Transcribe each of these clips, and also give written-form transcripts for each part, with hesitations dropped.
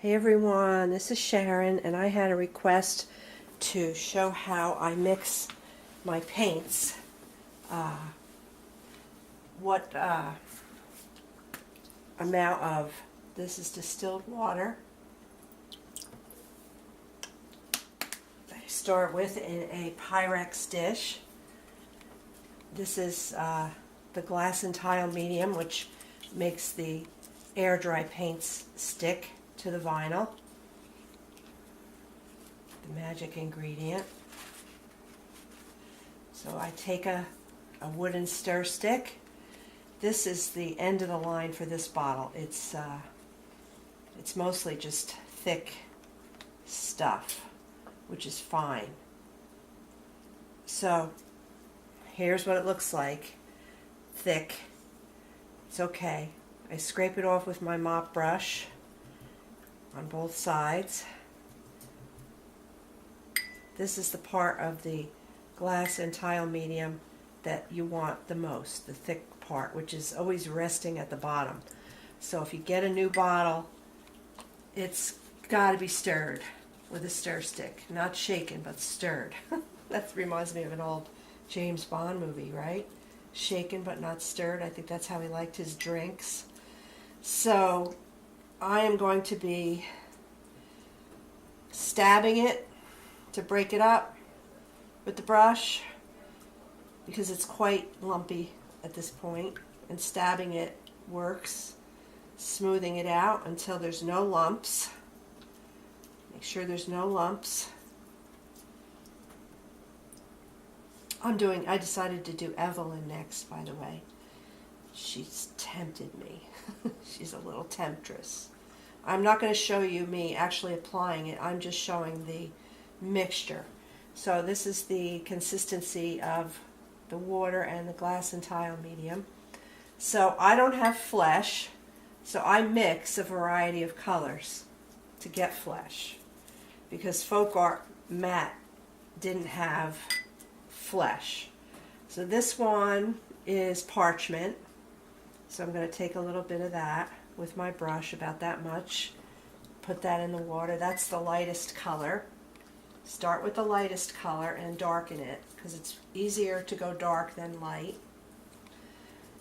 Hey everyone, this is Sharon, and I had a request to show how I mix my paints. What amount of, this is distilled water. I start with in a Pyrex dish. This is the glass and tile medium, which makes the air dry paints stick to the vinyl. The magic ingredient. So I take a wooden stir stick. This is the end of the line for this bottle. It's mostly just thick stuff, which is fine. So here's what it looks like. Thick. It's okay. I scrape it off with my mop brush on both sides. This is the part of the glass and tile medium that you want the most, the thick part, which is always resting at the bottom. So if you get a new bottle, it's got to be stirred with a stir stick. Not shaken, but stirred. That reminds me of an old James Bond movie, right? Shaken but not stirred. I think that's how he liked his drinks. So I am going to be stabbing it to break it up with the brush because it's quite lumpy at this point, and stabbing it works. Smoothing it out until there's no lumps. Make sure there's no lumps. I decided to do Evelyn next, by the way. She's tempted me. She's a little temptress. I'm not going to show you me actually applying it. I'm just showing the mixture. So this is the consistency of the water and the glass and tile medium. So I don't have flesh, so I mix a variety of colors to get flesh, because Folk Art Matte didn't have flesh. So this one is parchment. So I'm going to take a little bit of that with my brush, about that much. Put that in the water. That's the lightest color. Start with the lightest color and darken it, because it's easier to go dark than light.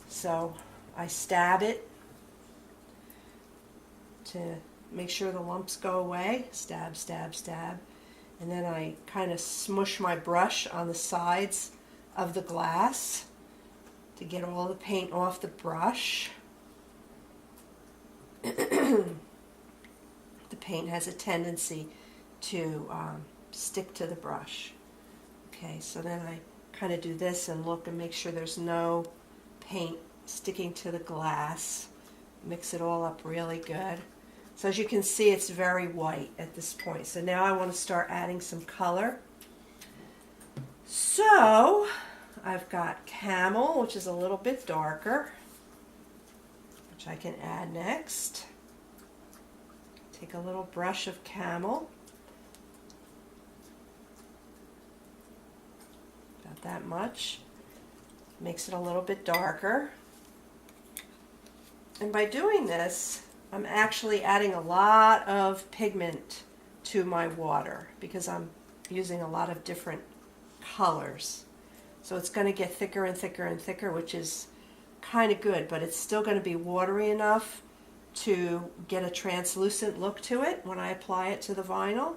So I stab it to make sure the lumps go away. Stab, stab, stab. And then I kind of smush my brush on the sides of the glass to get all the paint off the brush. The paint has a tendency to stick to the brush. Okay, so then I kind of do this and look and make sure there's no paint sticking to the glass. Mix it all up really good. So as you can see, it's very white at this point. So now I want to start adding some color. So I've got Camel, which is a little bit darker, which I can add next. Take a little brush of Camel. About that much. Makes it a little bit darker. And by doing this, I'm actually adding a lot of pigment to my water because I'm using a lot of different colors. So it's going to get thicker and thicker and thicker, which is kind of good, but it's still going to be watery enough to get a translucent look to it when I apply it to the vinyl.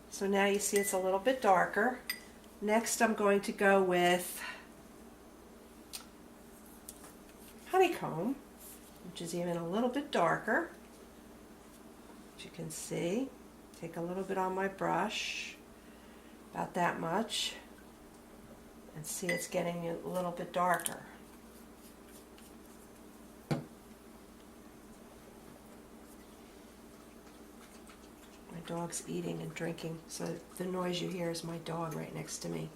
So now you see it's a little bit darker. Next I'm going to go with Honeycomb, which is even a little bit darker. As you can see, take a little bit on my brush, about that much, and see it's getting a little bit darker. My dog's eating and drinking, so the noise you hear is my dog right next to me.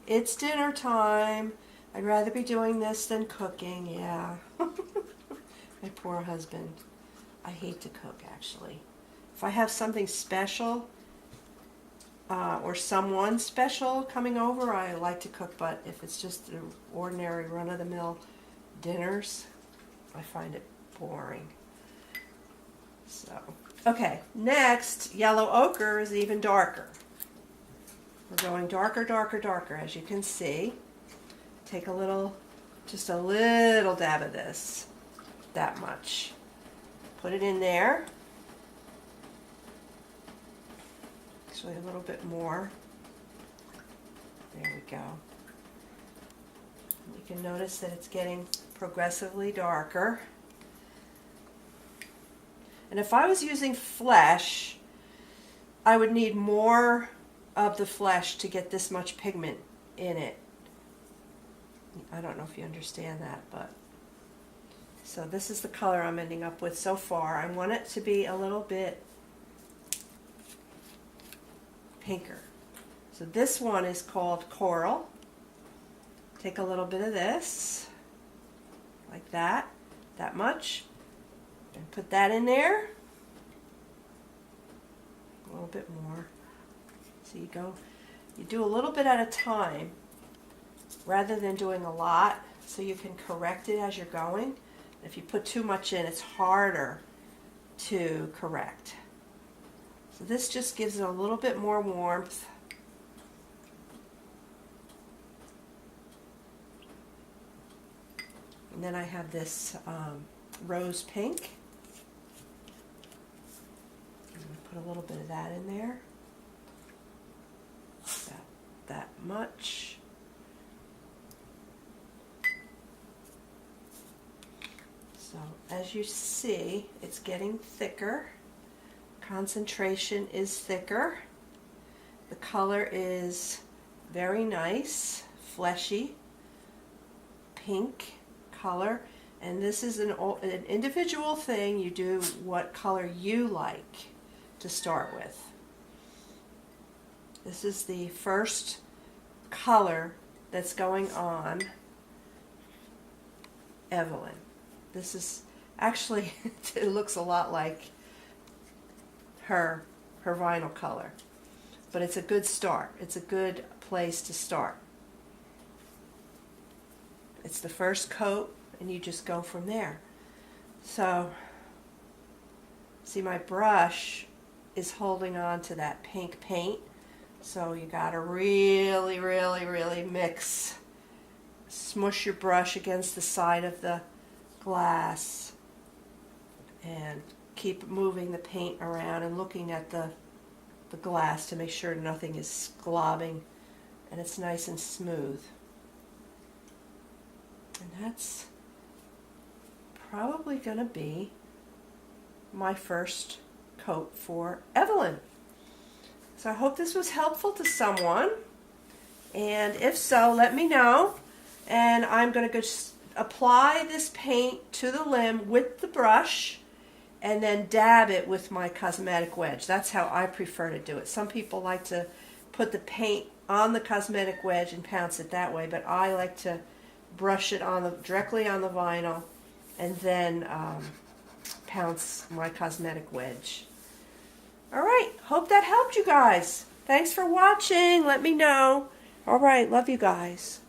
It's dinner time. I'd rather be doing this than cooking, yeah. My poor husband. I hate to cook, actually. If I have something special or someone special coming over, I like to cook, but if it's just the ordinary run-of-the-mill dinners, I find it boring. So Okay, next, yellow ochre is even darker. We're going darker, darker, darker, as you can see. Take a little, just a little dab of this, that much. Put it in there. Actually, a little bit more. There we go. You can notice that it's getting progressively darker. And if I was using flesh, I would need more of the flesh to get this much pigment in it. I don't know if you understand that, but so this is the color I'm ending up with so far. I want it to be a little bit pinker. So this one is called Coral. Take a little bit of this, like that much, and put that in there. A little bit more. So you do a little bit at a time rather than doing a lot, so you can correct it as you're going. If you put too much in, it's harder to correct. So this just gives it a little bit more warmth. And then I have this rose pink. I'm going to put a little bit of that in there. That much. So as you see, it's getting thicker. Concentration is thicker. The color is very nice, fleshy, pink color. And this is an individual thing. You do what color you like to start with. This is the first color that's going on Evelyn. This is actually, it looks a lot like her vinyl color, but it's a good start. It's a good place to start. It's the first coat, and you just go from there. So, see, my brush is holding on to that pink paint, so you gotta really, really, really mix. Smush your brush against the side of the glass and keep moving the paint around and looking at the glass to make sure nothing is globbing and it's nice and smooth. And that's probably going to be my first coat for Evelyn. So I hope this was helpful to someone, and if so, let me know. And I'm going to go apply this paint to the limb with the brush and then dab it with my cosmetic wedge. That's how I prefer to do it. Some people like to put the paint on the cosmetic wedge and pounce it that way, but I like to brush it directly on the vinyl and then pounce my cosmetic wedge. All right, hope that helped you guys. Thanks for watching. Let me know. All right, love you guys.